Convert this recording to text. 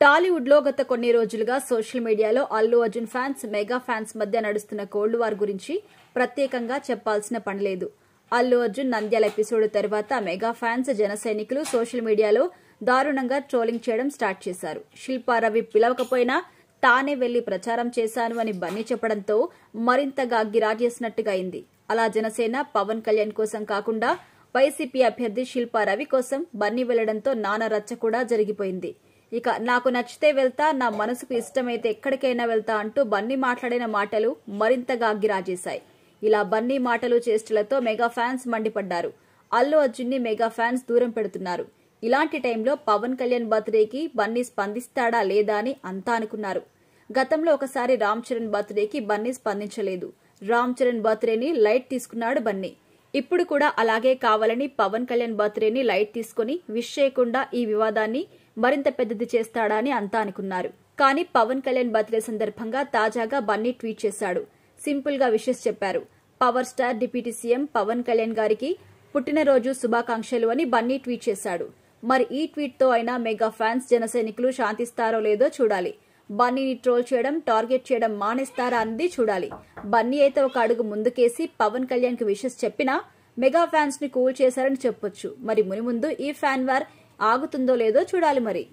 టాలీవుడ్ లో గత కొన్ని రోజులుగా సోషల్ మీడియాలో Allu Arjun fans, mega fans మధ్య నడుస్తున్న కోల్డ్ వార్ గురించి ప్రత్యేకంగా చెప్పాల్సిన పని లేదు. అల్లు అర్జున్ నంద్యాల ఎపిసోడ్ తర్వాత మెగా ఫ్యాన్స్, జన సైనికులు సోషల్ మీడియాలో దారుణంగా ట్రోలింగ్ చేయడం స్టార్ట్ చేశారు. శిల్పా రవి పిలవకపోయినా తానే వెళ్లి ప్రచారం చేశాను అని బన్నీ చెప్పడంతో మరింతగా గిరాజేసినట్టుగా అయింది. అలా జనసేన పవన్ కళ్యాణ్ కోసం కాకుండా వైసీపీ అభ్యర్థి శిల్పా రవి కోసం బన్నీ వెళ్లడంతో నానా రచ్చ కూడా జరిగిపోయింది. ఇక నాకు నచ్చితే వెళ్తా, నా మనసుకు ఇష్టమైతే ఎక్కడికైనా వెళ్తా అంటూ బన్నీ మాట్లాడిన మాటలు మరింతగా గిరాజేశాయి. ఇలా బన్నీ మాటలు చేష్టలతో మెగా ఫ్యాన్స్ మండిపడ్డారు. అల్లు అర్జున్ ని మెగా ఫ్యాన్స్ దూరం పెడుతున్నారు. ఇలాంటి టైంలో పవన్ కళ్యాణ్ బర్త్డేకి బన్నీ స్పందిస్తాడా లేదా అని అంతా అనుకున్నారు. గతంలో ఒకసారి రామ్ చరణ్ బర్త్డేకి బన్నీ స్పందించలేదు. రామ్ చరణ్ బర్త్డేని లైట్ తీసుకున్నాడు బన్నీ. ఇప్పుడు కూడా అలాగే కావాలని పవన్ కళ్యాణ్ బర్త్డేని లైట్ తీసుకుని విష్ చేయకుండా ఈ వివాదాన్ని మరింత పెద్దది చేస్తాడా అని అంతా అనుకున్నారు. కానీ పవన్ కళ్యాణ్ బర్త్డే సందర్భంగా తాజాగా బన్నీ ట్వీట్ చేశాడు. సింపుల్ గా విషెస్ చెప్పారు. Power star deputy CM Pawan Kalyan గారికి పుట్టినరోజు శుభాకాంక్షలు అని బన్నీ ట్వీట్ చేశాడు. మరి ఈ ట్వీట్ తో అయినా మెగా ఫ్యాన్స్, జన సైనికులు శాంతిస్తారో లేదో చూడాలి. బన్నీని ట్రోల్ చేయడం, టార్గెట్ చేయడం మానేస్తారా అన్నది చూడాలి. బన్నీ అయితే ఒక అడుగు ముందుకేసి పవన్ కళ్యాణ్ కి విషెస్ చెప్పినా మెగా ఫ్యాన్స్ ని కూల్ చేశారని చెప్పొచ్చు. మరి మునిముందు ఈ ఫ్యాన్ వార్ ఆగుతుందో లేదో చూడాలి మరి.